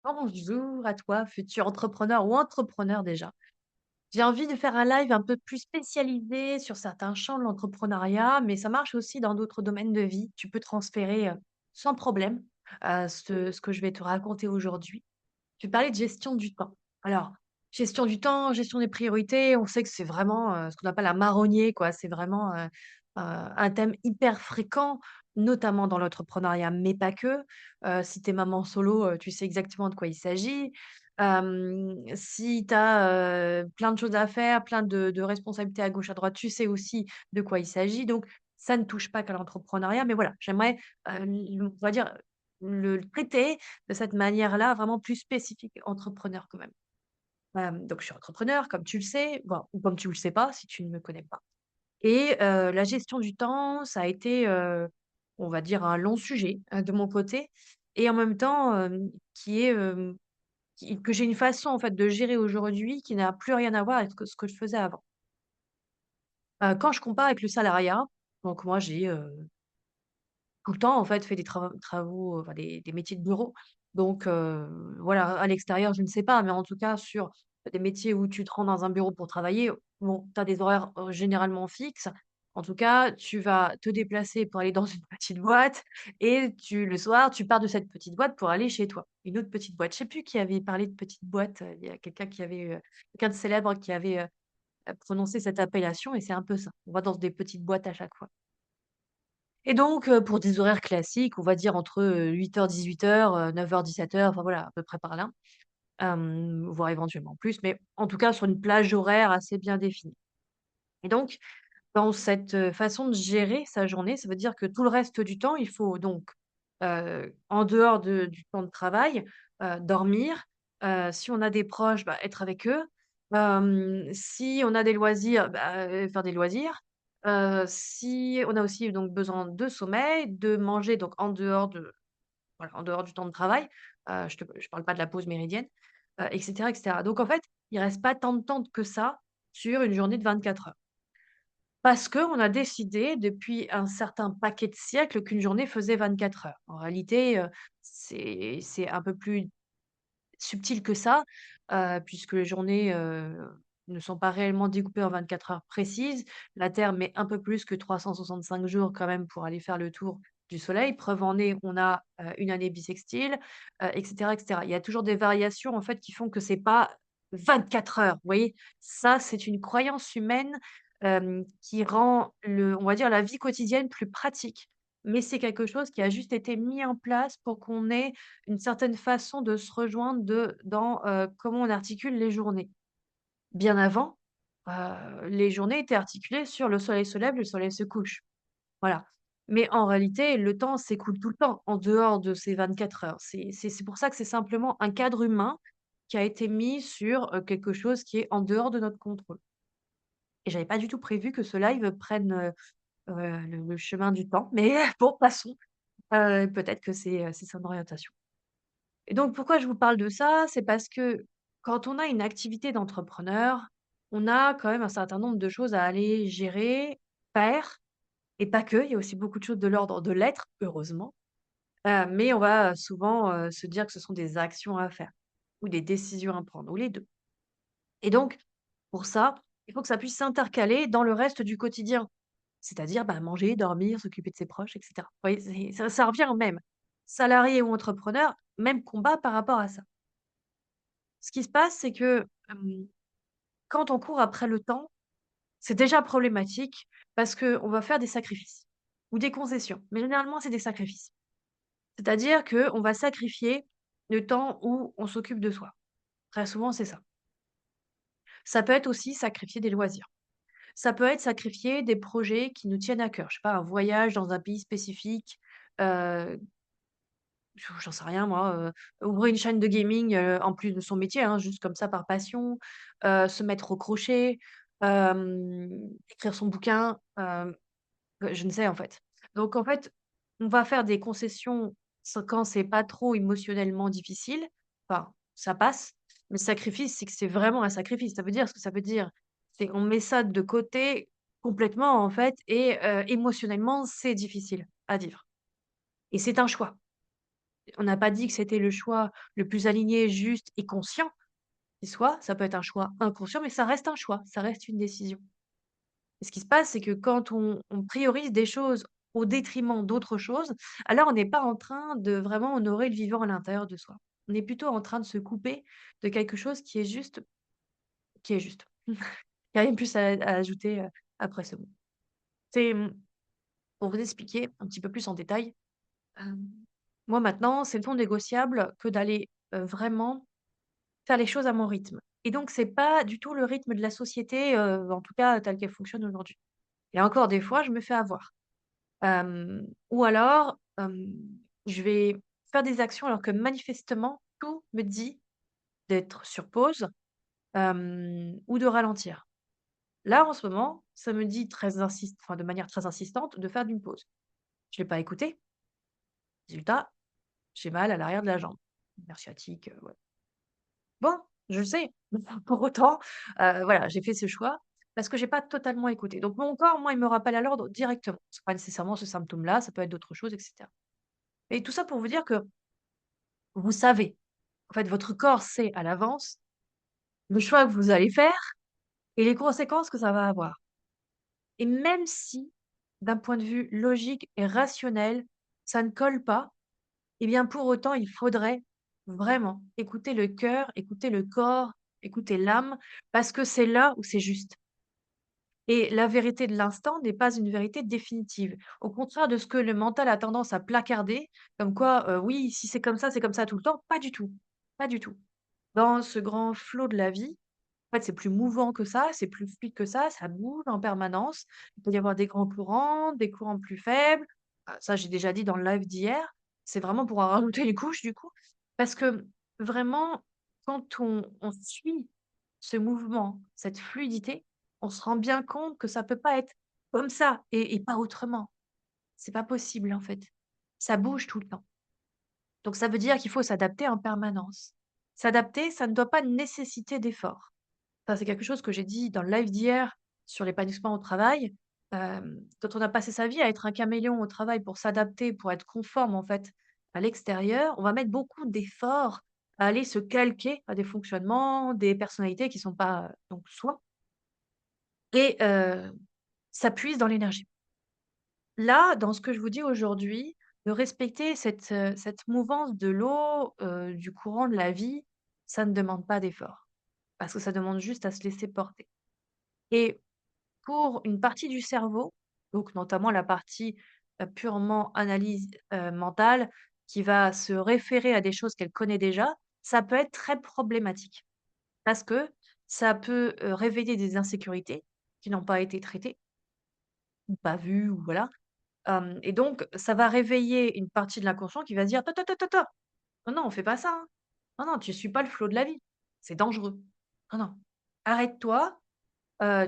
Bonjour à toi, futur entrepreneur ou entrepreneur déjà. J'ai envie de faire un live un peu plus spécialisé sur certains champs de l'entrepreneuriat, mais ça marche aussi dans d'autres domaines de vie. Tu peux transférer sans problème ce que je vais te raconter aujourd'hui. Je vais parler de gestion du temps. Alors, gestion du temps, gestion des priorités, on sait que c'est vraiment ce qu'on appelle un marronnier, quoi. C'est vraiment un thème hyper fréquent, notamment dans l'entrepreneuriat, mais pas que. Si tu es maman solo, tu sais exactement de quoi il s'agit. Si tu as plein de choses à faire, plein de responsabilités à gauche, à droite, tu sais aussi de quoi il s'agit. Donc, ça ne touche pas qu'à l'entrepreneuriat, mais voilà, j'aimerais, on va dire, le traiter de cette manière-là, vraiment plus spécifique entrepreneur quand même. Donc je suis entrepreneur comme tu le sais, bon, ou comme tu le sais pas si tu ne me connais pas et la gestion du temps, ça a été, on va dire un long sujet, de mon côté et en même temps, qui est, que j'ai une façon en fait de gérer aujourd'hui qui n'a plus rien à voir avec ce que je faisais avant. Quand je compare avec le salariat, donc moi j'ai, tout le temps, en fait, fait des travaux, enfin des métiers de bureau. Donc voilà, à l'extérieur, je ne sais pas, mais en tout cas sur des métiers où tu te rends dans un bureau pour travailler, bon, tu as des horaires, généralement fixes. En tout cas, tu vas te déplacer pour aller dans une petite boîte et le soir, tu pars de cette petite boîte pour aller chez toi. Une autre petite boîte. Je sais plus qui avait parlé de petite boîte, il y a quelqu'un de célèbre qui avait, prononcé cette appellation et c'est un peu ça. On va dans des petites boîtes à chaque fois. Et donc, pour des horaires classiques, on va dire entre, 8h-18h, 9h-17h, enfin voilà, à peu près par là, voire éventuellement plus, mais en tout cas sur une plage horaire assez bien définie. Et donc, dans cette, façon de gérer sa journée, ça veut dire que tout le reste du temps, il faut donc, en dehors du temps de travail, dormir, si on a des proches, bah, être avec eux, si on a des loisirs, bah, faire des loisirs, si on a aussi donc besoin de sommeil, de manger donc en dehors de voilà, en dehors du temps de travail, je parle pas de la pause méridienne, et cetera et cetera. Donc en fait, il reste pas tant de temps que ça sur une journée de 24 heures. Parce qu'on a décidé depuis un certain paquet de siècles qu'une journée faisait 24 heures. En réalité, c'est un peu plus subtil que ça, puisque les journées, ne sont pas réellement découpées en 24 heures précises. La Terre met un peu plus que 365 jours quand même pour aller faire le tour du soleil. Preuve en est, on a, une année bissextile, et cetera et cetera. Il y a toujours des variations en fait qui font que c'est pas 24 heures, vous voyez? Ça, c'est une croyance humaine, qui rend on va dire la vie quotidienne plus pratique. Mais c'est quelque chose qui a juste été mis en place pour qu'on ait une certaine façon de se rejoindre dans, comment on articule les journées. Bien avant, les journées étaient articulées sur le soleil se lève, le soleil se couche. Voilà. Mais en réalité, le temps s'écoule tout le temps en dehors de ces 24 heures. C'est pour ça que c'est simplement un cadre humain qui a été mis sur, quelque chose qui est en dehors de notre contrôle. Et j'avais pas du tout prévu que ce live prenne, le chemin du temps, mais bon, passons. Peut-être que c'est son orientation. Et donc pourquoi je vous parle de ça? C'est parce que quand on a une activité d'entrepreneur, on a quand même un certain nombre de choses à aller gérer, faire et pas que, il y a aussi beaucoup de choses de l'ordre de l'être, heureusement. Mais on va souvent, se dire que ce sont des actions à faire ou des décisions à prendre ou les 2. Et donc pour ça, il faut que ça puisse s'intercaler dans le reste du quotidien. C'est-à-dire, bah, manger, dormir, s'occuper de ses proches et cetera. Vous voyez? Ça revient au même. Salarié ou entrepreneur, même combat par rapport à ça. Ce qui se passe, c'est que, quand on court après le temps, c'est déjà problématique parce qu'on va faire des sacrifices ou des concessions, mais généralement, c'est des sacrifices. C'est-à-dire qu'on va sacrifier le temps où on s'occupe de soi. Très souvent, c'est ça. Ça peut être aussi sacrifier des loisirs. Ça peut être sacrifier des projets qui nous tiennent à cœur. Je sais pas, un voyage dans un pays spécifique, heu, j'en sais rien moi, ouvrir une chaîne de gaming, en plus de son métier, hein, juste comme ça par passion, se mettre au crochet, écrire son bouquin, je ne sais en fait. Donc en fait, on va faire des concessions quand c'est pas trop émotionnellement difficile, enfin ça passe, mais le sacrifice, c'est que c'est vraiment un sacrifice. Ça veut dire ce que ça veut dire. C'est on met ça de côté complètement en fait et émotionnellement, c'est difficile à vivre et c'est un choix. On n'a pas dit que c'était le choix le plus aligné, juste et conscient qui soit. Ça peut être un choix inconscient, mais ça reste un choix, ça reste une décision. Et ce qui se passe, c'est que quand on priorise des choses au détriment d'autres choses, alors on n'est pas en train de vraiment honorer le vivant à l'intérieur de soi. On est plutôt en train de se couper de quelque chose qui est juste, qui est juste. Il y a rien de plus à ajouter, après ce mot. C'est, pour vous expliquer un petit peu plus en détail, hem, moi maintenant, c'est non négociable que d'aller, vraiment faire les choses à mon rythme. Et donc c'est pas du tout le rythme de la société, en tout cas telle qu'elle fonctionne aujourd'hui. Et encore des fois, je me fais avoir. Ou alors, je vais faire des actions alors que manifestement tout me dit d'être sur pause, ou de ralentir. Là, en ce moment, ça me dit de manière très insistante de faire d'une pause. Je l'ai pas écouté, résultat, j'ai mal à l'arrière de la jambe. Nerf sciatique, ouais. Bon, je le sais. Pour autant, voilà, j'ai fait ce choix parce que j'ai pas totalement écouté. Donc mon corps, moi, il me rappelle à l'ordre directement. C'est pas nécessairement ce symptôme-là, ça peut être d'autres choses et cetera. Et tout ça pour vous dire que vous savez, en fait, votre corps sait à l'avance le choix que vous allez faire et les conséquences que ça va avoir. Et même si, d'un point de vue logique et rationnel, ça ne colle pas, eh bien, pour autant, il faudrait vraiment écouter le cœur, écouter le corps, écouter l'âme, parce que c'est là où c'est juste. Et la vérité de l'instant n'est pas une vérité définitive. Au contraire de ce que le mental a tendance à placarder, comme quoi, oui, si c'est comme ça tout le temps, pas du tout, pas du tout. Dans ce grand flot de la vie, en fait, c'est plus mouvant que ça, c'est plus fluide que ça bouge en permanence. Il peut y avoir des grands courants, des courants plus faibles. Ça, j'ai déjà dit dans le live d'hier. C'est vraiment pour en rajouter une couche du coup. Parce que vraiment, quand on suit ce mouvement, cette fluidité, on se rend bien compte que ça peut pas être comme ça et pas autrement. C'est pas possible en fait. Ça bouge tout le temps. Donc ça veut dire qu'il faut s'adapter en permanence. S'adapter, ça ne doit pas nécessiter d'effort. Ça, c'est quelque chose que j'ai dit dans le live d'hier sur l'épanouissement au travail. Quand on a passé sa vie à être un caméléon au travail pour s'adapter, pour être conforme en fait à l'extérieur, on va mettre beaucoup d'efforts à aller se calquer à des fonctionnements, des personnalités qui sont pas, donc soi et ça puise dans l'énergie. Là, dans ce que je vous dis aujourd'hui, de respecter cette mouvance de l'eau, du courant de la vie, ça ne demande pas d'effort. Parce que ça demande juste à se laisser porter. Et pour une partie du cerveau, donc notamment la partie, purement analyse, mentale, qui va se référer à des choses qu'elle connaît déjà, ça peut être très problématique. Parce que ça peut, réveiller des insécurités qui n'ont pas été traitées ou pas vues ou voilà. Et donc ça va réveiller une partie de l'inconscient qui va se dire: «Toi, toi, toi, toi, toi, non, non, on fait pas ça, hein. Non, non, tu suis pas le flot de la vie. C'est dangereux. Non, non. Arrête-toi,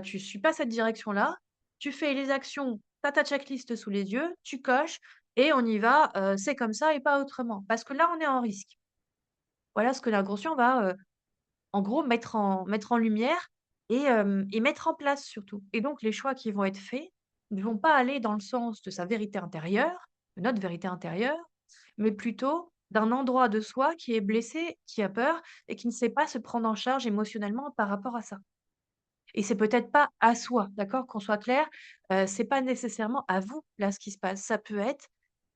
tu suis pas cette direction-là. Tu fais les actions, tu as ta checklist sous les yeux, tu coches et on y va, c'est comme ça et pas autrement. Parce que là, on est en risque». Voilà ce que l'inconscient va, en gros mettre en lumière et mettre en place surtout. Et donc les choix qui vont être faits ne vont pas aller dans le sens de sa vérité intérieure, de notre vérité intérieure, mais plutôt d'un endroit de soi qui est blessé, qui a peur et qui ne sait pas se prendre en charge émotionnellement par rapport à ça. Et c'est peut-être pas à soi, d'accord? Qu'on soit clair, c'est pas nécessairement à vous, là, ce qui se passe. Ça peut être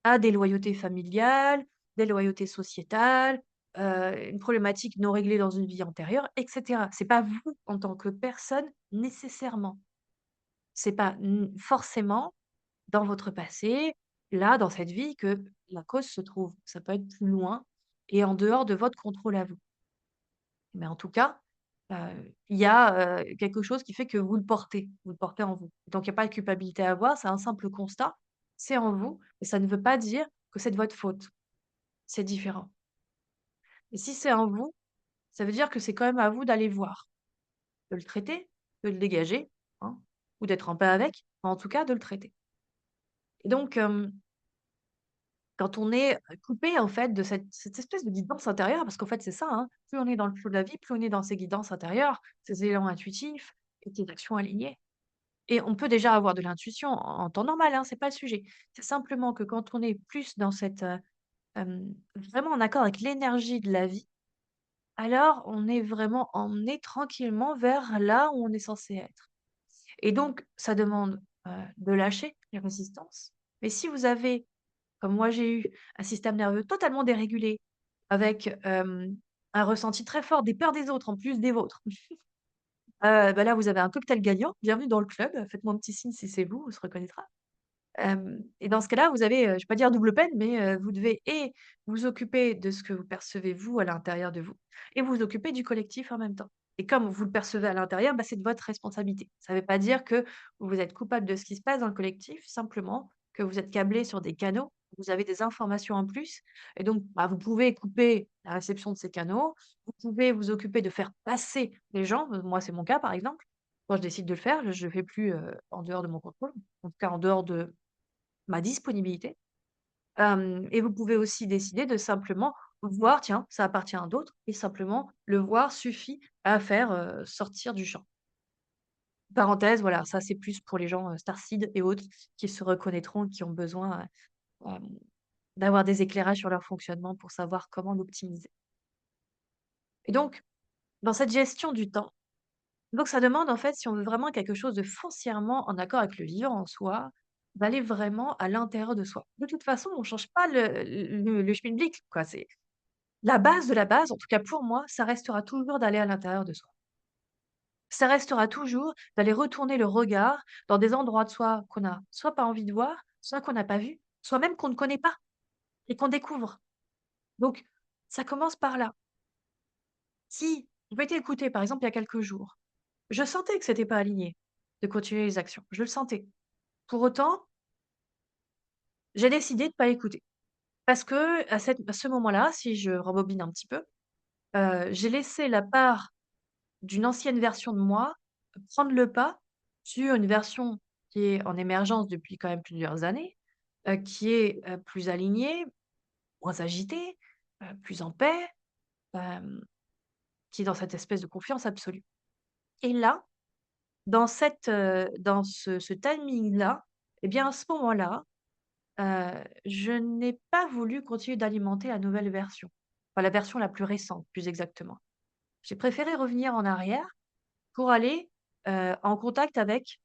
à des loyautés familiales, des loyautés sociétales, une problématique non réglée dans une vie antérieure, et cetera. C'est pas vous en tant que personne nécessairement. C'est pas forcément dans votre passé, là, dans cette vie, que la cause se trouve. Ça peut être plus loin et en dehors de votre contrôle à vous. Mais en tout cas, il y a, quelque chose qui fait que vous le portez en vous. Donc il y a pas de culpabilité à avoir, c'est un simple constat, c'est en vous, mais ça ne veut pas dire que c'est de votre faute, c'est différent. Et si c'est en vous, ça veut dire que c'est quand même à vous d'aller le voir, de le traiter, de le dégager, hein, ou d'être en paix avec, mais en tout cas de le traiter. Et donc, quand on est, coupé en fait de cette espèce de guidance intérieure, parce qu'en fait c'est ça, hein, plus on est dans le flot de la vie, plus on est dans ces guidances intérieures, ces élans intuitifs et ces actions alignées. Et on peut déjà avoir de l'intuition en temps normal, hein, c'est pas le sujet. C'est simplement que quand on est plus dans cette, vraiment en accord avec l'énergie de la vie, alors on est vraiment emmené tranquillement vers là où on est censé être. Et donc ça demande, de lâcher les résistances. Mais si vous avez, comme moi j'ai eu, un système nerveux totalement dérégulé, avec, un ressenti très fort des peurs des autres en plus des vôtres, bah, là vous avez un cocktail gagnant. Bienvenue dans le club, faites-moi un petit signe si c'est vous, on se reconnaîtra. Et dans ce cas-là, vous avez, je vais pas dire double peine, mais, vous devez et vous occuper de ce que vous percevez vous à l'intérieur de vous et vous occuper du collectif en même temps. Et comme vous le percevez à l'intérieur, bah, c'est de votre responsabilité. Ça ne veut pas dire que vous êtes coupable de ce qui se passe dans le collectif, simplement que vous êtes câblé sur des canaux, vous avez des informations en plus et donc, bah, vous pouvez couper la réception de ces canaux, vous pouvez vous occuper de faire passer les gens, moi c'est mon cas par exemple. Quand je décide de le faire, je le fais plus, en dehors de mon contrôle, en tout cas en dehors de ma disponibilité. Et vous pouvez aussi décider de simplement voir, tiens, ça appartient à d'autres et simplement le voir suffit à faire, sortir du champ. Parenthèse, voilà, ça c'est plus pour les gens, starseed et autres qui se reconnaîtront, qui ont besoin, hem, d'avoir des éclairages sur leur fonctionnement pour savoir comment l'optimiser. Et donc, dans cette gestion du temps, donc ça demande en fait, si on veut vraiment quelque chose de foncièrement en accord avec le vivant en soi, d'aller vraiment à l'intérieur de soi. De toute façon, on change pas le schmilblick, quoi, c'est la base de la base, en tout cas pour moi, ça restera toujours d'aller à l'intérieur de soi. Ça restera toujours d'aller retourner le regard dans des endroits de soi qu'on a soit pas envie de voir, soit qu'on n'a pas vu, soit même qu'on ne connaît pas et qu'on découvre. Donc ça commence par là. Si je m'étais écoutée, par exemple, il y a quelques jours, je sentais que c'était pas aligné de continuer les actions, je le sentais. Pour autant, j'ai décidé de pas écouter. Parce que à ce moment-là, si je rembobine un petit peu, j'ai laissé la part d'une ancienne version de moi prendre le pas sur une version qui est en émergence depuis quand même plusieurs années, qui est, plus alignée, moins agitée, plus en paix, hem, qui est dans cette espèce de confiance absolue. Et là, dans ce timing-là, et bien, à ce moment-là, je n'ai pas voulu continuer d'alimenter la nouvelle version. Enfin, la version la plus récente, plus exactement. J'ai préféré revenir en arrière pour aller, en contact avec,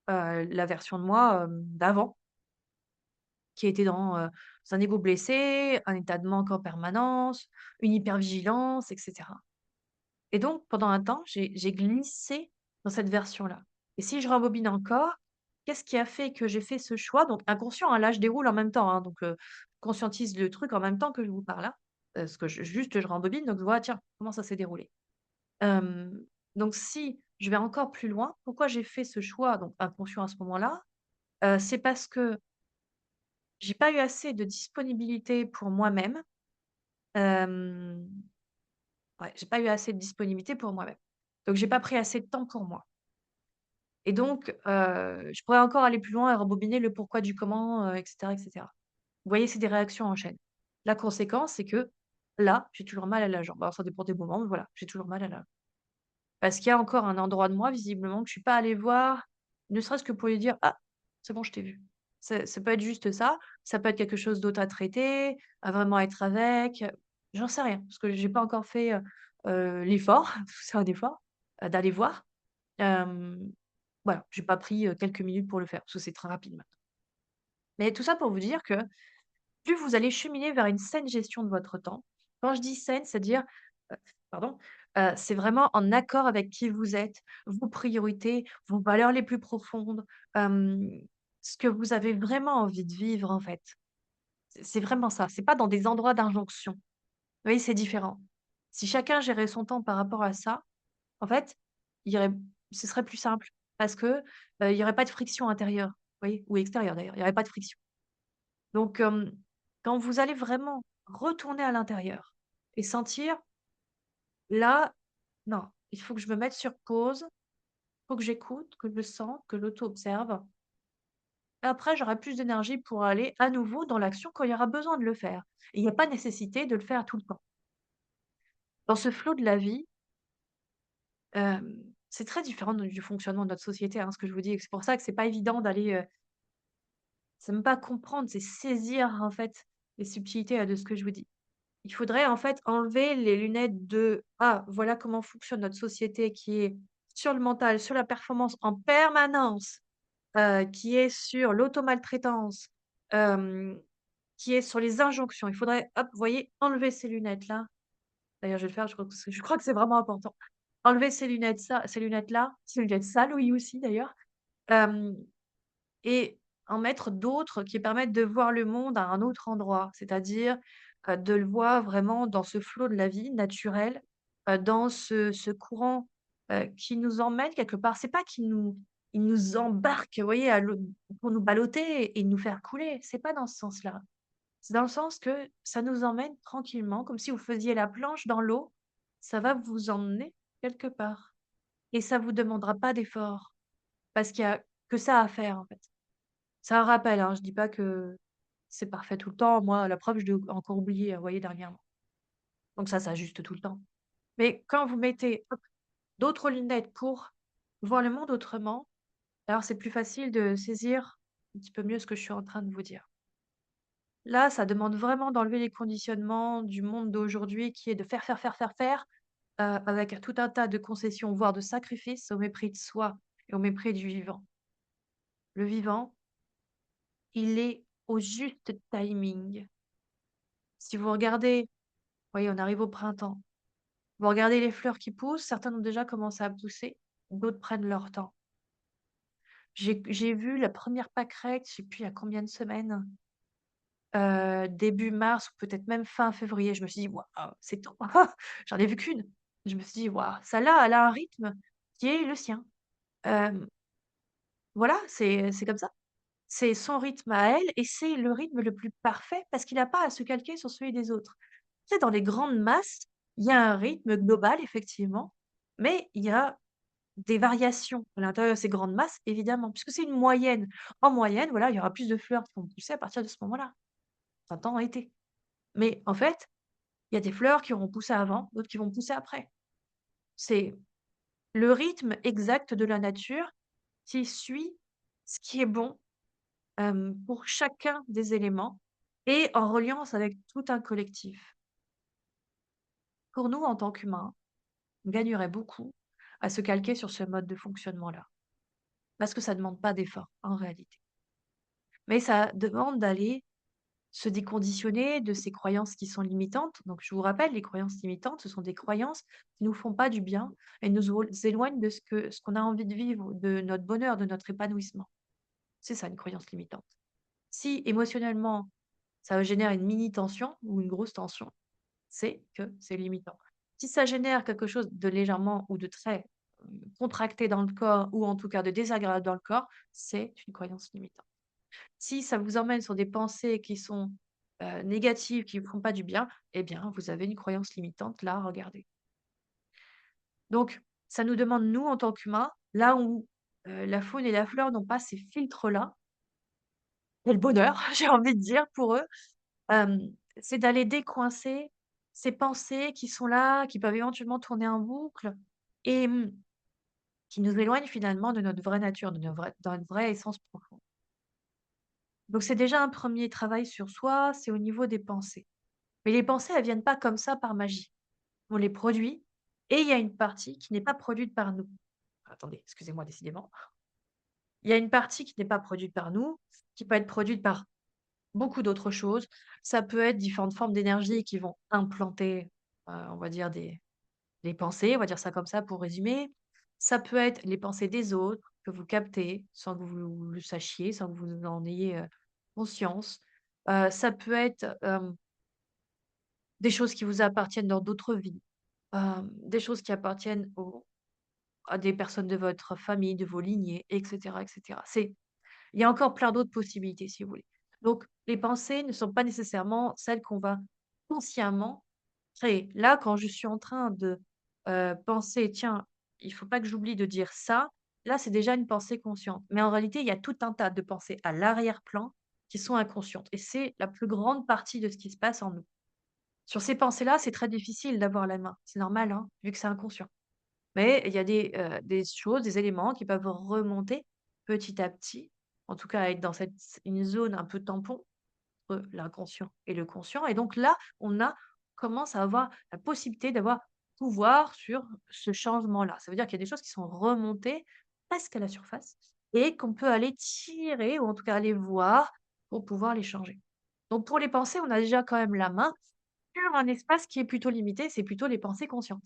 la version de moi, d'avant, qui était dans un ego blessé, un état de manque en permanence, une hypervigilance et cetera. Et donc pendant un temps, j'ai glissé dans cette version-là. Et si je rembobine encore, qu'est-ce qui a fait que j'ai fait ce choix? Donc inconscient, hein, là je déroule en même temps, hein, donc conscientise le truc en même temps que je vous parle là, parce que je rembobine, donc je vois: «Tiens, comment ça s'est déroulé?» Hem, donc si je vais encore plus loin, pourquoi j'ai fait ce choix, donc inconscient à ce moment-là? C'est parce que j'ai pas eu assez de disponibilité pour moi-même, hem, ouais, j'ai pas eu assez de disponibilité pour moi-même. Donc j'ai pas pris assez de temps pour moi et donc je pourrais encore aller plus loin et rembobiner le pourquoi du comment, et cetera et cetera. Vous voyez, c'est des réactions en chaîne. La conséquence, c'est que là, j'ai toujours mal à la jambe. Alors ça dépend des moments, mais voilà, j'ai toujours mal à la parce qu'il y a encore un endroit de moi visiblement que je suis pas allée voir, ne serait-ce que pour lui dire: «Ah, c'est bon, je t'ai vu». Ça peut être juste ça peut être quelque chose d'autre à traiter, à vraiment être avec, j'en sais rien, parce que j'ai pas encore fait, l'effort, parce que c'est un effort, d'aller voir. Hem, voilà, j'ai pas pris, quelques minutes pour le faire, parce que c'est très rapide maintenant. Mais tout ça pour vous dire que plus vous allez cheminer vers une saine gestion de votre temps. Quand je dis saine, c'est-à-dire, heu, pardon, c'est vraiment en accord avec qui vous êtes, vos priorités, vos valeurs les plus profondes, hem, ce que vous avez vraiment envie de vivre, en fait. C'est vraiment ça, c'est pas dans des endroits d'injonction. Vous voyez, c'est différent. Si chacun gérait son temps par rapport à ça, en fait, il y aurait ce serait plus simple parce que, il y aurait pas de friction intérieure, vous voyez? Ou extérieure d'ailleurs, il y aurait pas de friction. Donc, quand vous allez vraiment retourner à l'intérieur et sentir: «Là, non, il faut que je me mette sur pause, il faut que j'écoute, que je le sente, que l'auto-observe». Et après, j'aurai plus d'énergie pour aller à nouveau dans l'action quand il y aura besoin de le faire. Et il y a pas nécessité de le faire tout le temps. Dans ce flot de la vie, c'est très différent du fonctionnement de notre société, hein, ce que je vous dis et c'est pour ça que c'est pas évident d'aller, c'est même pas comprendre, c'est saisir, en fait. les subtilités, de ce que je vous dis. Il faudrait en fait enlever les lunettes de: «Ah, voilà comment fonctionne notre société qui est sur le mental, sur la performance en permanence, qui est sur l'automaltraitance, hem, qui est sur les injonctions». Il faudrait, hop, vous voyez, enlever ces lunettes-là. D'ailleurs, je vais le faire, je crois que c'est vraiment important. Enlever ces lunettes-là, ces lunettes sales, oui aussi d'ailleurs, hem et en mettre d'autres qui permettent de voir le monde à un autre endroit. C'est-à-dire, de le voir vraiment dans ce flot de la vie naturel, dans ce courant, qui nous emmène quelque part. C'est pas qu'il nous embarque, vous voyez, à l'eau pour nous balloter et nous faire couler, c'est pas dans ce sens-là. C'est dans le sens que ça nous emmène tranquillement, comme si vous faisiez la planche dans l'eau, ça va vous emmener quelque part et ça vous demandera pas d'effort parce qu'il y a que ça à faire, en fait. C'est un rappel, hein, je dis pas que c'est parfait tout le temps. Moi, la preuve, je l'ai encore oublié, vous voyez, dernièrement. Donc ça s'ajuste tout le temps. Mais quand vous mettez, hop, d'autres lunettes pour voir le monde autrement, alors c'est plus facile de saisir un petit peu mieux ce que je suis en train de vous dire. Là, ça demande vraiment d'enlever les conditionnements du monde d'aujourd'hui qui est de faire, faire, faire, faire, faire, avec tout un tas de concessions, voire de sacrifices au mépris de soi et au mépris du vivant. Le vivant, il est au juste timing. Si vous regardez, voyez, on arrive au printemps. Vous regardez les fleurs qui poussent, certaines ont déjà commencé à pousser, d'autres prennent leur temps. J'ai vu la première pâquerette, je sais plus il y a combien de semaines, début mars ou peut-être même fin février. Je me suis dit: «Waouh, c'est tôt!» J'en ai vu qu'une. Je me suis dit: «Waouh, celle-là, elle a un rythme qui est le sien». Hem, voilà, c'est comme ça. C'est son rythme à elle et c'est le rythme le plus parfait parce qu'il n'a pas à se calquer sur celui des autres. Tu sais, dans les grandes masses, il y a un rythme global effectivement, mais il y a des variations à l'intérieur de ces grandes masses évidemment, puisque c'est une moyenne. En moyenne, voilà, il y aura plus de fleurs qui vont pousser à partir de ce moment-là, printemps, été. Mais en fait, il y a des fleurs qui auront poussé avant, d'autres qui vont pousser après. C'est le rythme exact de la nature qui suit ce qui est bon, pour chacun des éléments et en reliance avec tout un collectif. Pour nous, en tant qu'humains, on gagnerait beaucoup à se calquer sur ce mode de fonctionnement-là, parce que ça ne demande pas d'effort en réalité. Mais ça demande d'aller se déconditionner de ces croyances qui sont limitantes. Donc je vous rappelle, les croyances limitantes, ce sont des croyances qui nous font pas du bien et éloignent de ce qu'on a envie de vivre, de notre bonheur, de notre épanouissement. C'est ça une croyance limitante. Si émotionnellement, ça génère une mini tension ou une grosse tension, c'est que c'est limitant. Si ça génère quelque chose de légèrement ou de très, contracté dans le corps ou en tout cas de désagréable dans le corps, c'est une croyance limitante. Si ça vous emmène sur des pensées qui sont, négatives, qui ne vous font pas du bien, eh bien, vous avez une croyance limitante là, regardez. Donc ça nous demande, nous, en tant qu'humains, là où, la faune et la fleur n'ont pas ces filtres-là et le bonheur, j'ai envie de dire pour eux, hem, c'est d'aller décoincer ces pensées qui sont là, qui peuvent éventuellement tourner en boucle et qui nous éloignent finalement de notre vraie nature, de notre vraie essence profonde. Donc c'est déjà un premier travail sur soi, c'est au niveau des pensées. Mais les pensées, elles viennent pas comme ça par magie. On les produit et il y a une partie qui n'est pas produite par nous. Attendez, excusez-moi décidément. Il y a une partie qui n'est pas produite par nous, qui peut être produite par beaucoup d'autres choses. Ça peut être différentes formes d'énergie qui vont implanter, on va dire des pensées, on va dire ça comme ça pour résumer. Ça peut être les pensées des autres que vous captez sans que vous le sachiez, sans que vous en ayez, conscience. Ça peut être, des choses qui vous appartiennent dans d'autres vies, des choses qui appartiennent aux à des personnes de votre famille, de vos lignées et cetera et cetera. Il y a encore plein d'autres possibilités si vous voulez. Donc les pensées ne sont pas nécessairement celles qu'on va consciemment créer. Là, quand je suis en train de, penser: «Tiens, il faut pas que j'oublie de dire ça», là, c'est déjà une pensée consciente. Mais en réalité, il y a tout un tas de pensées à l'arrière-plan qui sont inconscientes et c'est la plus grande partie de ce qui se passe en nous. Sur ces pensées-là, c'est très difficile d'avoir la main. C'est normal, hein, vu que c'est inconscient. Mais il y a des choses, des éléments qui peuvent remonter petit à petit, en tout cas être dans une zone un peu tampon, entre l'inconscient et le conscient et donc là, commence à avoir la possibilité d'avoir pouvoir sur ce changement-là. Ça veut dire qu'il y a des choses qui sont remontées presque à la surface et qu'on peut aller tirer ou en tout cas aller voir pour pouvoir les changer. Donc pour les pensées, on a déjà quand même la main sur un espace qui est plutôt limité, c'est plutôt les pensées conscientes.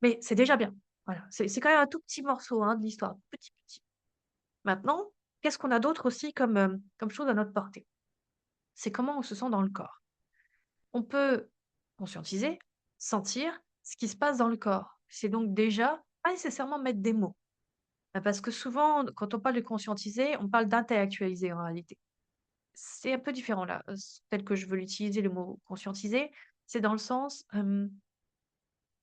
Mais c'est déjà bien. Voilà, c'est quand même un tout petit morceau, hein, de l'histoire, petit, petit. Maintenant, qu'est-ce qu'on a d'autre aussi comme, comme chose à notre portée? C'est comment on se sent dans le corps. On peut conscientiser, sentir ce qui se passe dans le corps. C'est donc déjà pas nécessairement mettre des mots. Parce que souvent, quand on parle de conscientiser, on parle d'intellectualiser en réalité. C'est un peu différent là, tel que je veux l'utiliser le mot conscientiser, c'est dans le sens,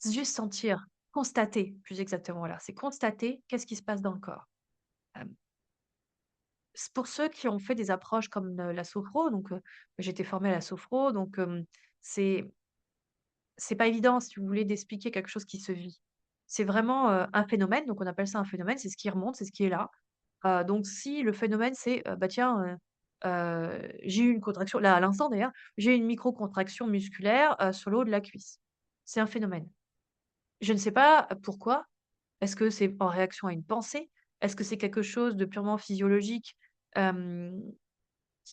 juste sentir, constater plus exactement, voilà. C'est constater qu'est-ce qui se passe dans le corps. Hem, c Pour ceux qui ont fait des approches comme, la sophro, donc j'ai été formée à la sophro, donc c'est c'est pas évident, si vous voulez, d'expliquer quelque chose qui se vit. C'est vraiment, un phénomène, donc on appelle ça un phénomène, c'est ce qui remonte, c'est ce qui est là. Donc si le phénomène c'est, bah, tiens, j'ai eu une contraction là, à l'instant d'ailleurs, j'ai eu une micro-contraction musculaire, sur le haut de la cuisse. C'est un phénomène. Je ne sais pas pourquoi. Est-ce que c'est en réaction à une pensée? Est-ce que c'est quelque chose de purement physiologique, hem,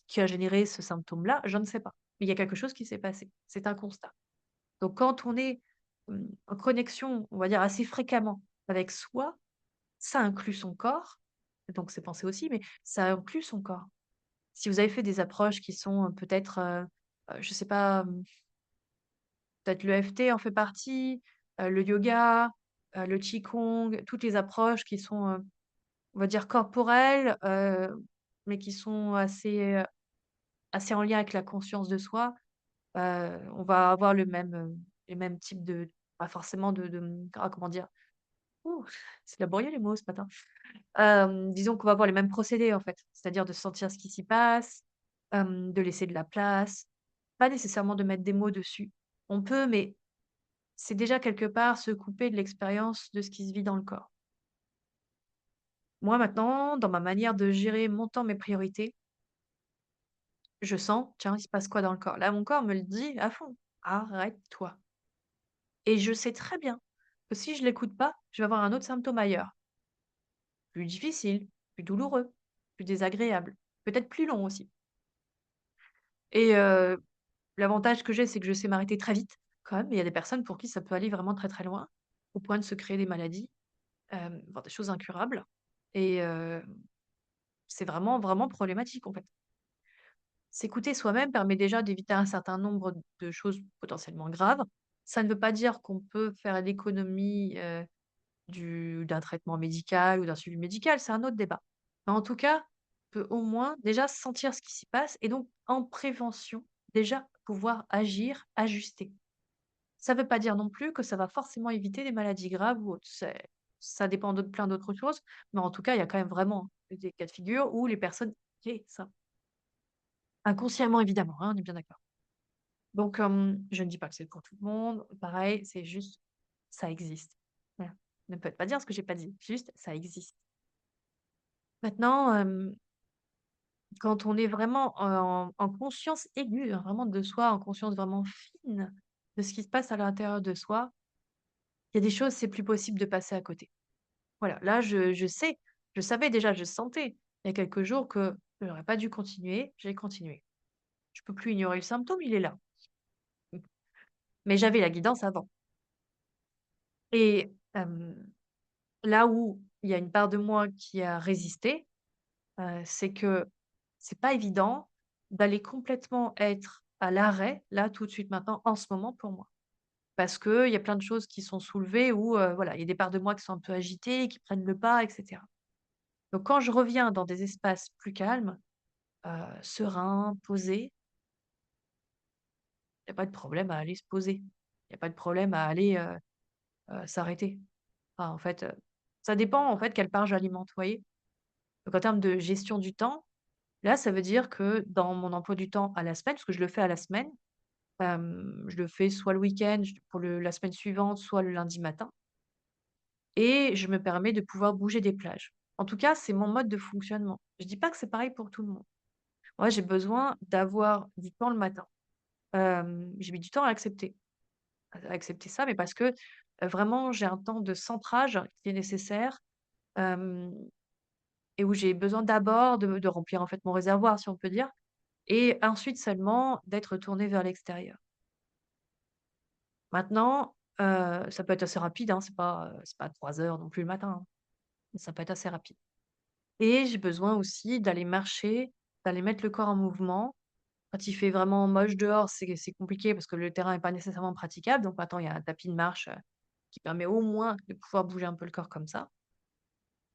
qui a généré ce symptôme-là? Je ne sais pas. Mais il y a quelque chose qui s'est passé. C'est un constat. Donc quand on est, en connexion, on va dire assez fréquemment avec soi, ça inclut son corps, donc ses pensées aussi, mais ça inclut son corps. Si vous avez fait des approches qui sont, peut-être, je sais pas, peut-être l'EFT en fait partie, le yoga, le qigong, toutes les approches qui sont, on va dire corporelles, mais qui sont assez en lien avec la conscience de soi, on va avoir les mêmes types de pas forcément comment dire? Ouh, c'est laborieux les mots ce matin. Disons qu'on va avoir les mêmes procédés, en fait. C'est-à-dire de sentir ce qui s'y passe, de laisser de la place, pas nécessairement de mettre des mots dessus. On peut, mais c'est déjà quelque part se couper de l'expérience de ce qui se vit dans le corps. Moi maintenant, dans ma manière de gérer mon temps, mes priorités, je sens: «Tiens, il se passe quoi dans le corps?» Là, mon corps me le dit à fond: «Arrête-toi» et je sais très bien que si je l'écoute pas, je vais avoir un autre symptôme ailleurs, plus difficile, plus douloureux, plus désagréable, peut-être plus long aussi et l'avantage que j'ai, c'est que je sais m'arrêter très vite quand même. Il y a des personnes pour qui ça peut aller vraiment très, très loin, au point de se créer des maladies, voire des choses incurables et c'est vraiment, vraiment problématique, en fait. S'écouter soi-même permet déjà d'éviter un certain nombre de choses potentiellement graves. Ça ne veut pas dire qu'on peut faire l'économie, d'un traitement médical ou d'un suivi médical, c'est un autre débat. Mais en tout cas, on peut au moins déjà sentir ce qui s'y passe et donc en prévention, déjà pouvoir agir, ajuster. Ça ne veut pas dire non plus que ça va forcément éviter des maladies graves ou autres. Ça dépend de plein d'autres choses, mais en tout cas, il y a quand même vraiment des cas de figure où les personnes créent ça. Inconsciemment évidemment, hein, on est bien d'accord. Donc je ne dis pas que c'est pour tout le monde, pareil, c'est juste ça existe. Voilà. Ne peut pas dire ce que j'ai pas dit, juste ça existe. Maintenant, quand on est vraiment en conscience aiguë, hein, vraiment de soi, en conscience vraiment fine de ce qui se passe à l'intérieur de soi, il y a des choses, c'est plus possible de passer à côté. Voilà, là, je sais, je savais déjà, je sentais il y a quelques jours que je n'aurais pas dû continuer, j'ai continué. Je peux plus ignorer le symptôme, il est là. Mmh. Mais j'avais la guidance avant et là où il y a une part de moi qui a résisté, c'est que c'est pas évident d'aller complètement être à l'arrêt, là, tout de suite, maintenant, en ce moment, pour moi. Parce qu'il y a plein de choses qui sont soulevées où, voilà, il y a des parts de moi qui sont un peu agitées, qui prennent le pas et cetera. Donc quand je reviens dans des espaces plus calmes, sereins, posés, il y a pas de problème à aller se poser. Il y a pas de problème à aller, s'arrêter. Enfin, en fait, ça dépend, en fait, quelle part j'alimente, vous voyez? Donc en termes de gestion du temps, là, ça veut dire que dans mon emploi du temps à la semaine, parce que je le fais à la semaine, je le fais soit le week-end pour la semaine suivante, soit le lundi matin et je me permets de pouvoir bouger des plages. En tout cas, c'est mon mode de fonctionnement. Je dis pas que c'est pareil pour tout le monde. Moi, j'ai besoin d'avoir du temps le matin. J'ai mis du temps à accepter ça, mais parce que, vraiment j'ai un temps de centrage qui est nécessaire, hem et où j'ai besoin d'abord de remplir, en fait, mon réservoir, si on peut dire et ensuite seulement d'être tournée vers l'extérieur. Maintenant, ça peut être assez rapide, hein, c'est pas 3 heures non plus le matin, hein, mais ça peut être assez rapide et j'ai besoin aussi d'aller marcher, d'aller mettre le corps en mouvement. Quand il fait vraiment moche dehors, c'est compliqué parce que le terrain est pas nécessairement praticable, donc maintenant il y a un tapis de marche, qui permet au moins de pouvoir bouger un peu le corps comme ça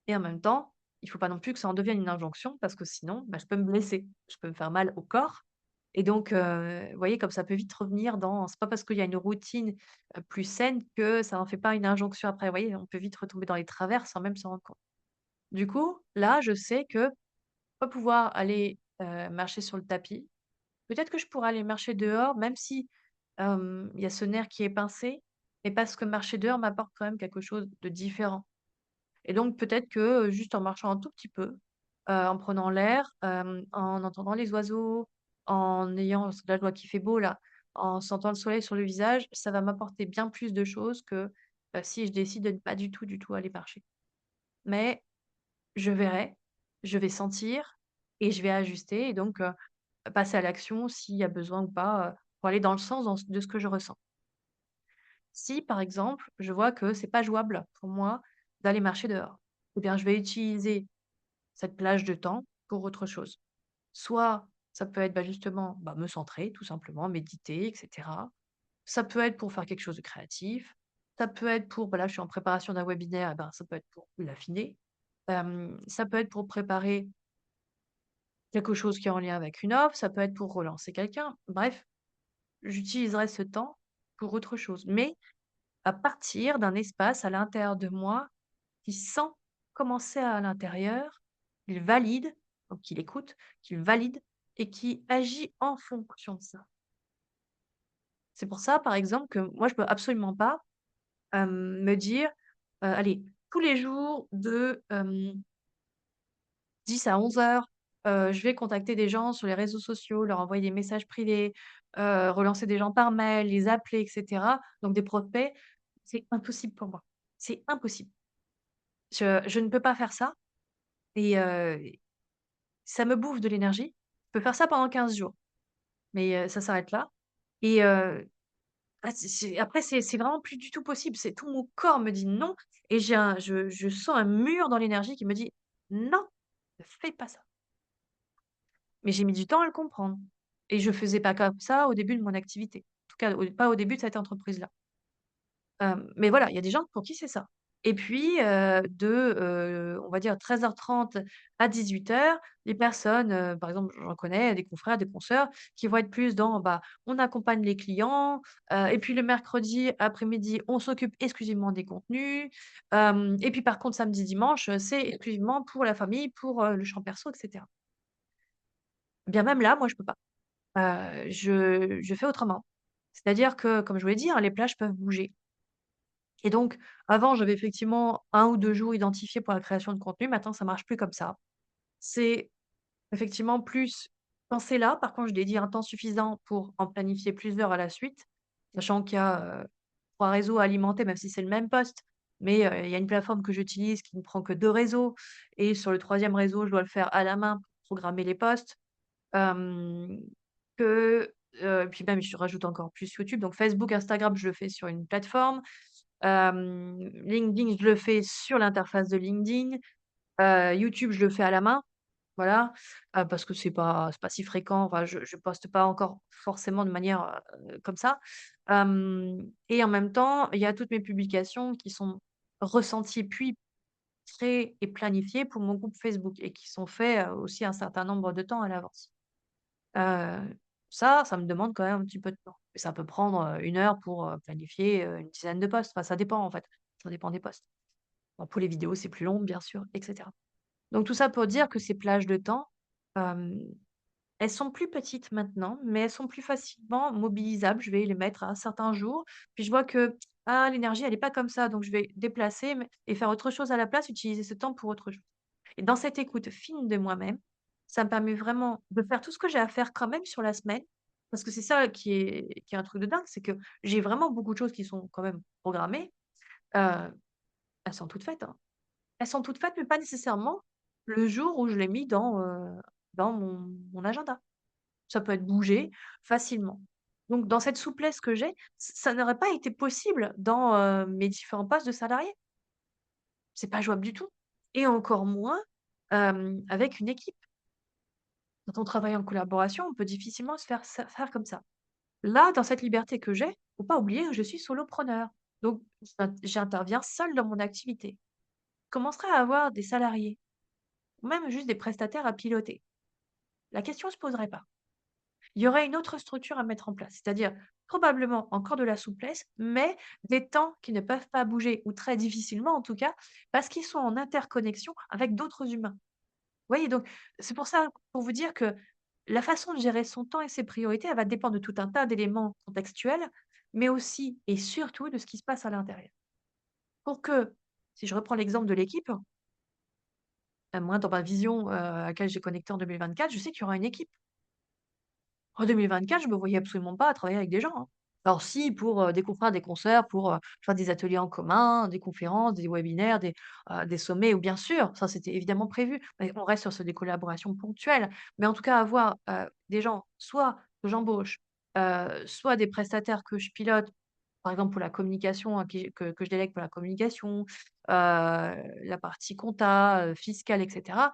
et en même temps, il faut pas non plus que ça en devienne une injonction parce que sinon, bah, je peux me blesser. Je peux me faire mal au corps et donc vous voyez comme ça peut vite revenir dans c'est pas parce qu'il y a une routine, plus saine que ça en fait pas une injonction après. Vous voyez? On peut vite retomber dans les travers sans même s'en rendre compte. Du coup, là, je sais que pas pouvoir aller, marcher sur le tapis. Peut-être que je pourrais aller marcher dehors même si, il y a ce nerf qui est pincé, mais parce que marcher dehors m'apporte quand même quelque chose de différent. Et donc peut-être que, juste en marchant un tout petit peu, en prenant l'air, en entendant les oiseaux, en ayant parce que là je vois qu'il fait beau là, en sentant le soleil sur le visage, ça va m'apporter bien plus de choses que, si je décide de ne pas du tout, du tout aller marcher. Mais je verrai, je vais sentir et je vais ajuster et donc passer à l'action s'il y a besoin ou pas, pour aller dans le sens de ce que je ressens. Si, par exemple, je vois que c'est pas jouable pour moi d'aller marcher dehors, eh bien, je vais utiliser cette plage de temps pour autre chose. Soit ça peut être, bah, justement, bah, me centrer tout simplement, méditer et cetera. Ça peut être pour faire quelque chose de créatif. Ça peut être pour, bah, là, je suis en préparation d'un webinaire, eh ben, ça peut être pour l'affiner. Ça peut être pour préparer quelque chose qui est en lien avec une offre, ça peut être pour relancer quelqu'un. Bref, j'utiliserai ce temps pour autre chose, mais à partir d'un espace à l'intérieur de moi qui sent commencer à l'intérieur, qu'il valide, donc qu'il écoute, qu'il valide et qui agit en fonction de ça. C'est pour ça, par exemple, que moi, je peux absolument pas, me dire, allez, tous les jours de, 10 à 11h, je vais contacter des gens sur les réseaux sociaux, leur envoyer des messages privés, relancer des gens par mail, les appeler et cetera, donc des prospects. C'est impossible pour moi. C'est impossible. Je ne peux pas faire ça et ça me bouffe de l'énergie. Je peux faire ça pendant 15 jours, mais ça s'arrête là et c'est après c'est vraiment plus du tout possible. C'est tout mon corps me dit: «Non» et je sens un mur dans l'énergie qui me dit: «Non, ne fais pas ça». Mais j'ai mis du temps à le comprendre et je faisais pas comme ça au début de mon activité. En tout cas, pas au début de cette entreprise-là. Mais voilà, il y a des gens pour qui c'est ça. Et puis, on va dire 13h30 à 18h, les personnes, par exemple, j'en connais des confrères, des consoeurs qui vont être plus dans, bah, on accompagne les clients, et puis le mercredi après-midi, on s'occupe exclusivement des contenus, et puis par contre samedi, dimanche, c'est exclusivement pour la famille, pour, le champ perso et cetera. Bien même là, moi je peux pas. Je fais autrement. C'est-à-dire que, comme je vous l'ai dit, hein, les plages peuvent bouger. Et donc, avant, j'avais effectivement 1 ou 2 jours identifiés pour la création de contenu. Maintenant, ça marche plus comme ça. C'est effectivement plus quand c'est là, par contre, je dédie un temps suffisant pour en planifier plusieurs à la suite, sachant qu'il y a, 3 réseaux à alimenter, même si c'est le même poste. Mais, il y a une plateforme que j'utilise qui ne prend que 2 réseaux et sur le troisième réseau, je dois le faire à la main pour programmer les posts. Hem, puis même je rajoute encore plus YouTube, donc Facebook, Instagram, je le fais sur une plateforme. LinkedIn, je le fais sur l'interface de LinkedIn. YouTube, je le fais à la main, voilà, parce que c'est pas si fréquent, enfin je poste pas encore forcément de manière, comme ça. Et en même temps, il y a toutes mes publications qui sont ressenties puis créées et planifiées pour mon groupe Facebook et qui sont faits, aussi un certain nombre de temps à l'avance. Ça me demande quand même un petit peu de temps. Et ça peut prendre, 1 heure pour, planifier, une dizaine de posts. Enfin, ça dépend en fait, ça dépend des posts. Bon, pour les vidéos, c'est plus long bien sûr et cetera. Donc tout ça pour dire que ces plages de temps, hem, elles sont plus petites maintenant, mais elles sont plus facilement mobilisables. Je vais les mettre à certains jours, puis je vois que: «Ah l'énergie elle est pas comme ça», donc je vais déplacer mais et faire autre chose à la place, utiliser ce temps pour autre chose. Et dans cette écoute fine de moi-même Ça me permet vraiment de faire tout ce que j'ai à faire quand même sur la semaine, parce que c'est ça qui est un truc de dingue, c'est que j'ai vraiment beaucoup de choses qui sont quand même programmées. Heu, Elles sont toutes faites, hein. Elles sont toutes faites, mais pas nécessairement le jour où je l'ai mis dans mon agenda. Ça peut être bougé facilement. Donc dans cette souplesse que j'ai, ça n'aurait pas été possible dans, mes différents postes de salarié. C'est pas jouable du tout et encore moins, avec une équipe. Quand on travaille en collaboration, on peut difficilement se faire comme ça. Là, dans cette liberté que j'ai, faut pas oublier que je suis solopreneur. Donc j'interviens seule dans mon activité. Je commencerai à avoir des salariés ou même juste des prestataires à piloter. La question ne se poserait pas. Il y aurait une autre structure à mettre en place, c'est-à-dire probablement encore de la souplesse, mais des temps qui ne peuvent pas bouger ou très difficilement en tout cas, parce qu'ils sont en interconnexion avec d'autres humains. Vous voyez? Donc c'est pour ça, pour vous dire que la façon de gérer son temps et ses priorités, elle va dépendre de tout un tas d'éléments contextuels, mais aussi et surtout de ce qui se passe à l'intérieur. Pour que, si je reprends l'exemple de l'équipe, moi dans ma vision, à laquelle j'ai connecté en 2024, je sais qu'il y aura une équipe. En 2024, je me voyais absolument pas travailler avec des gens, hein. Alors si pour, des confrères, des consoeurs, pour, faire des ateliers en commun, des conférences, des webinaires, des sommets ou bien sûr, ça c'était évidemment prévu, mais on reste sur des collaborations ponctuelles. Mais en tout cas avoir, des gens soit que j'embauche, soit des prestataires que je pilote, par exemple pour la communication, hein, que je délègue pour la communication, la partie compta, fiscale et cetera.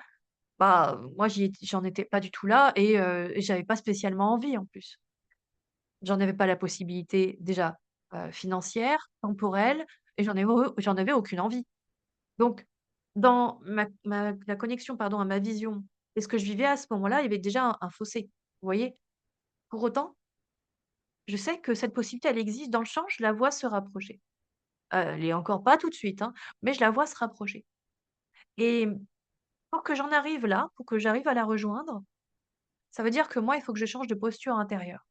Bah, moi j'en étais pas du tout là et j'avais pas spécialement envie en plus. J'en avais pas la possibilité déjà, financière, temporelle et j'en avais aucune envie. Donc dans la connexion pardon à ma vision et ce que je vivais à ce moment-là, il y avait déjà un fossé, vous voyez? Pour autant, je sais que cette possibilité elle existe dans le champ, je la vois se rapprocher. Elle est encore pas tout de suite, hein, mais je la vois se rapprocher et pour que j'en arrive là, pour que j'arrive à la rejoindre, ça veut dire que moi, il faut que je change de posture intérieure.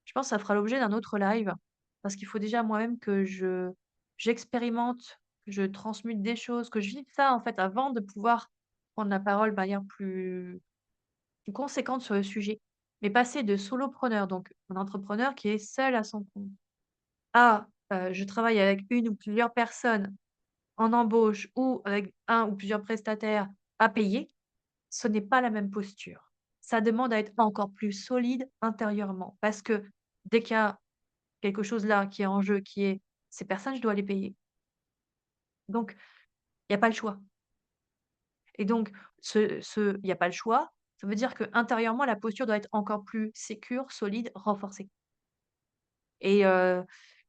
Je pense que ça fera l'objet d'un autre live, parce qu'il faut déjà moi-même que j'expérimente, que je transmute des choses, que je vive ça en fait avant de pouvoir prendre la parole de manière plus conséquente sur le sujet. Mais passer de solopreneur, donc un entrepreneur qui est seul à son compte, à, je travaille avec une ou plusieurs personnes en embauche ou avec un ou plusieurs prestataires à payer, ce n'est pas la même posture. Ça demande à être encore plus solide intérieurement parce que dès qu'il y a quelque chose là qui est en jeu, qui est ces personnes, je dois les payer. Donc il y a pas le choix et donc il y a pas le choix, ça veut dire qu'intérieurement, la posture doit être encore plus sécure, solide, renforcée et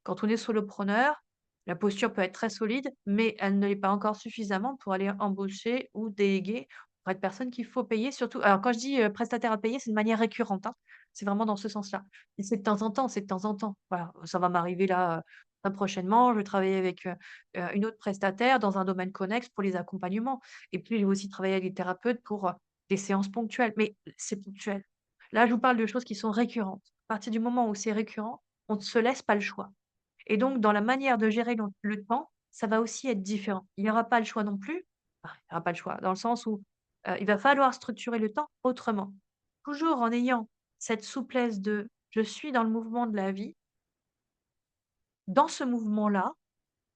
quand on est solopreneur, la posture peut être très solide, mais elle ne l'est pas encore suffisamment pour aller embaucher ou déléguer auprès de personnes qu'il faut payer surtout alors quand je dis, prestataire à payer, c'est de manière récurrente, hein. C'est vraiment dans ce sens-là et c'est de temps en temps, c'est de temps en temps. Voilà, ça va m'arriver là, très prochainement, je vais travailler avec, une autre prestataire dans un domaine connexe pour les accompagnements et puis je vais aussi travailler avec des thérapeutes pour, des séances ponctuelles, mais c'est ponctuel. Là, je vous parle de choses qui sont récurrentes. À partir du moment où c'est récurrent, on ne se laisse pas le choix et donc dans la manière de gérer le temps, ça va aussi être différent. Il n'y aura pas le choix non plus, enfin, il n'y aura pas le choix dans le sens où, il va falloir structurer le temps autrement. Toujours en ayant cette souplesse de: «Je suis dans le mouvement de la vie». Dans ce mouvement-là,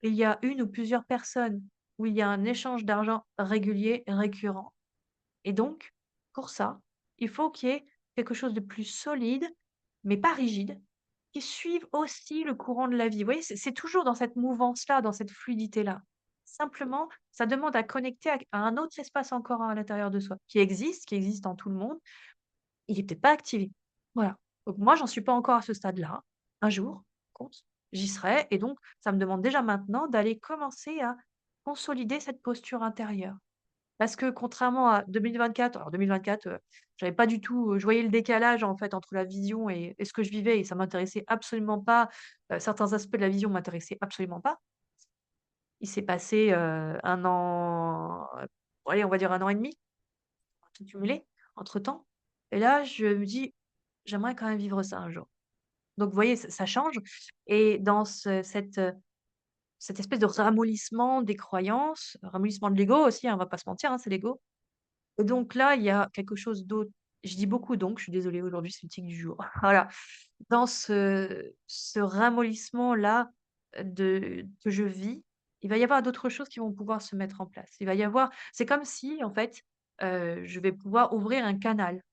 il y a une ou plusieurs personnes où il y a un échange d'argent régulier, récurrent et donc pour ça, il faut qu'il y ait quelque chose de plus solide, mais pas rigide, qui suive aussi le courant de la vie. Vous voyez, c'est toujours dans cette mouvance-là, dans cette fluidité-là. Simplement, ça demande à connecter à un autre espace encore à l'intérieur de soi, qui existe en tout le monde. Il est peut-être pas activé. Voilà. Donc moi, j'en suis pas encore à ce stade-là. Un jour, compte, j'y serai et donc ça me demande déjà maintenant d'aller commencer à consolider cette posture intérieure. Parce que contrairement à 2024, alors 2024, j'avais pas du tout, je voyais le décalage en fait entre la vision et ce que je vivais et ça m'intéressait absolument pas, certains aspects de la vision m'intéressaient absolument pas. Il s'est passé, 1 an, allez on va dire 1 an et demi, tout cumulé, entre-temps et là je me dis: «J'aimerais quand même vivre ça un jour». Donc vous voyez, ça change et dans cette espèce de ramollissement des croyances, ramollissement de l'ego aussi, hein, on va pas se mentir, hein, c'est l'ego. Et donc là, il y a quelque chose d'autre. Je dis beaucoup donc, je suis désolée, aujourd'hui, c'est le tic du jour. Voilà. Dans ce ramollissement-là, que je vis, il va y avoir d'autres choses qui vont pouvoir se mettre en place. Il va y avoir c'est comme si, en fait, je vais pouvoir ouvrir un canal,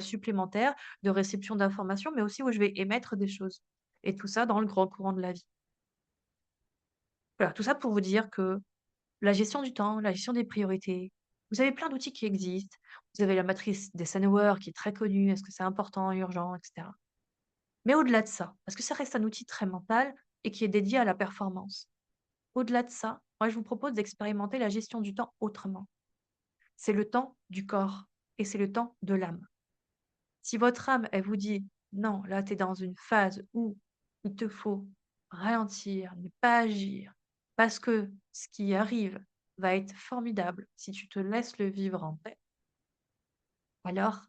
supplémentaire de réception d'informations, mais aussi où je vais émettre des choses et tout ça dans le grand courant de la vie. Voilà, tout ça pour vous dire que la gestion du temps, la gestion des priorités. Vous avez plein d'outils qui existent. Vous avez la matrice d'Eisenhower qui est très connue. Est-ce que c'est important, urgent, etc. Mais au-delà de ça, parce que ça reste un outil très mental et qui est dédié à la performance. Au-delà de ça, moi, je vous propose d'expérimenter la gestion du temps autrement. C'est le temps du corps et c'est le temps de l'âme. Si votre âme, elle vous dit, non, là, tu es dans une phase où il te faut ralentir, ne pas agir, parce que ce qui arrive va être formidable si tu te laisses le vivre en paix, alors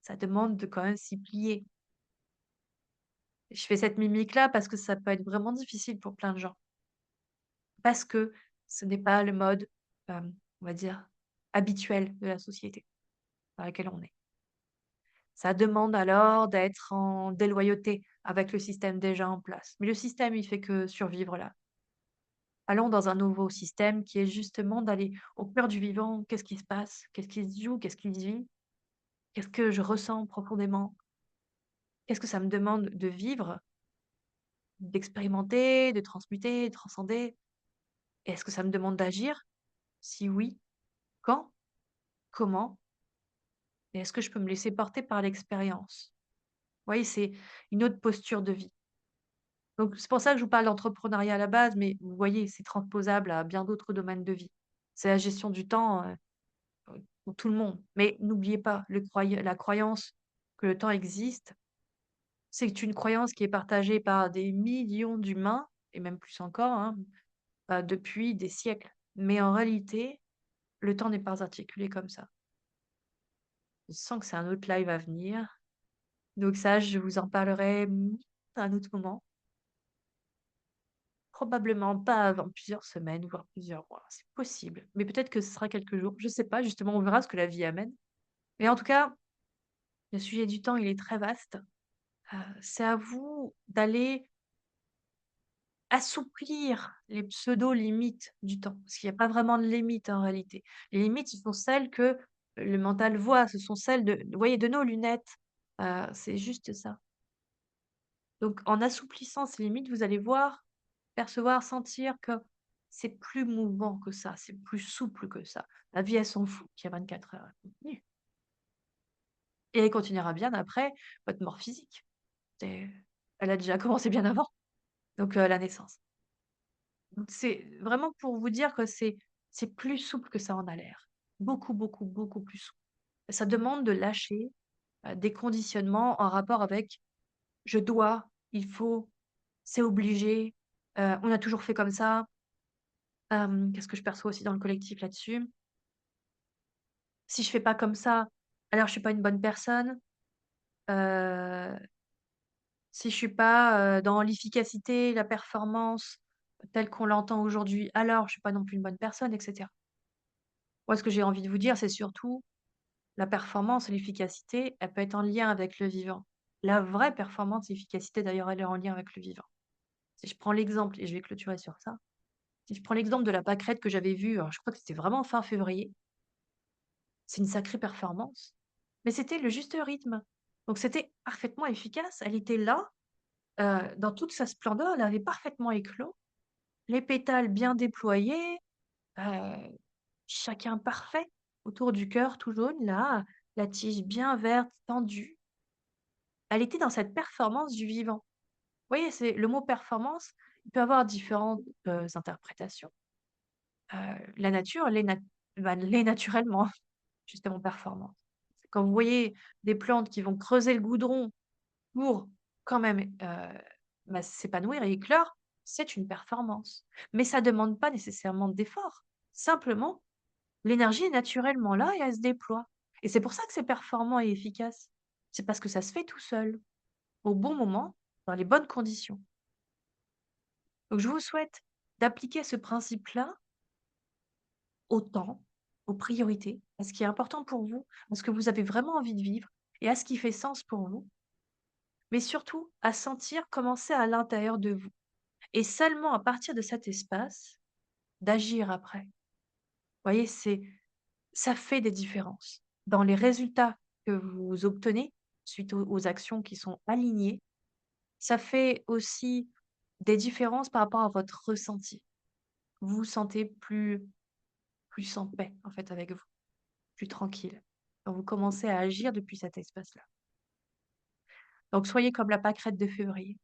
ça demande de quand même s'y plier. Je fais cette mimique-là parce que ça peut être vraiment difficile pour plein de gens, parce que ce n'est pas le mode, on va dire, habituel de la société dans laquelle on est. Ça demande alors d'être en déloyauté avec le système déjà en place. Mais le système, il fait que survivre là. Allons dans un nouveau système qui est justement d'aller au cœur du vivant. Qu'est-ce qui se passe? Qu'est-ce qui se joue? Qu'est-ce qui se vit? Qu'est-ce que je ressens profondément? Qu'est-ce que ça me demande de vivre, d'expérimenter, de transmuter, de transcender? Et est-ce que ça me demande d'agir? Si oui, quand? Comment? Et est-ce que je peux me laisser porter par l'expérience? Vous voyez, c'est une autre posture de vie. Donc c'est pour ça que je vous parle d'entrepreneuriat à la base, mais vous voyez, c'est transposable à bien d'autres domaines de vie. C'est la gestion du temps, pour tout le monde. Mais n'oubliez pas, la croyance que le temps existe, c'est une croyance qui est partagée par des millions d'humains, et même plus encore, hein, depuis des siècles. Mais en réalité, le temps n'est pas articulé comme ça. Je sens que c'est un autre live à venir. Donc ça, je vous en parlerai à un autre moment. Probablement pas avant plusieurs semaines, voire plusieurs mois. C'est possible, mais peut-être que ce sera quelques jours. Je sais pas, justement, on verra ce que la vie amène. Mais en tout cas, le sujet du temps, il est très vaste. C'est à vous d'aller assouplir les pseudo-limites du temps, parce qu'il y a pas vraiment de limites en réalité. Les limites, ce sont celles que le mental voit, ce sont celles de vous voyez, de nos lunettes. C'est juste ça. Donc en assouplissant ces limites, vous allez voir, percevoir, sentir que c'est plus mouvant que ça, c'est plus souple que ça. La vie, elle s'en fout qu'il y a 24 heures, elle continue. Et elle continuera bien après votre mort physique. C'est Elle a déjà commencé bien avant, donc la naissance. Donc c'est vraiment pour vous dire que c'est plus souple que ça en a l'air. Beaucoup, beaucoup, beaucoup plus souple. Ça demande de lâcher, des conditionnements en rapport avec: «Je dois», «Il faut», «C'est obligé», «On a toujours fait comme ça». Qu'est-ce que je perçois aussi dans le collectif là-dessus? Si je fais pas comme ça, alors je suis pas une bonne personne. Heu, Si je suis pas, dans l'efficacité, la performance telle qu'on l'entend aujourd'hui, alors je suis pas non plus une bonne personne et cetera. Moi, ce que j'ai envie de vous dire, c'est surtout la performance et l'efficacité, elle peut être en lien avec le vivant. La vraie performance et efficacité d'ailleurs, elle est en lien avec le vivant. Si je prends l'exemple et je vais clôturer sur ça, si je prends l'exemple de la pâquerette que j'avais vue, alors je crois que c'était vraiment fin février. C'est une sacrée performance, mais c'était le juste rythme. Donc c'était parfaitement efficace. Elle était là, dans toute sa splendeur, elle avait parfaitement éclos, les pétales bien déployés, heu, chacun parfait autour du cœur tout jaune là, la tige bien verte, tendue. Elle était dans cette performance du vivant. Vous voyez, c'est le mot performance, il peut avoir différentes, interprétations. La nature l'est naturellement, justement performante. Quand vous voyez des plantes qui vont creuser le goudron pour quand même, s'épanouir et éclore, c'est une performance. Mais ça demande pas nécessairement d'effort. Simplement, l'énergie est naturellement là et elle se déploie. Et c'est pour ça que c'est performant et efficace. C'est parce que ça se fait tout seul, au bon moment, dans les bonnes conditions. Donc je vous souhaite d'appliquer ce principe-là au temps, aux priorités, à ce qui est important pour vous, à ce que vous avez vraiment envie de vivre et à ce qui fait sens pour vous, mais surtout à sentir commencer à l'intérieur de vous et seulement à partir de cet espace, d'agir après. Vous voyez, ça fait des différences dans les résultats que vous obtenez suite aux actions qui sont alignées. Ça fait aussi des différences par rapport à votre ressenti. Vous vous sentez plus en paix, en fait, avec vous, plus tranquille, quand vous commencez à agir depuis cet espace-là. Donc soyez comme la pâquerette de février.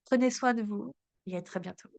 Prenez soin de vous et à très bientôt.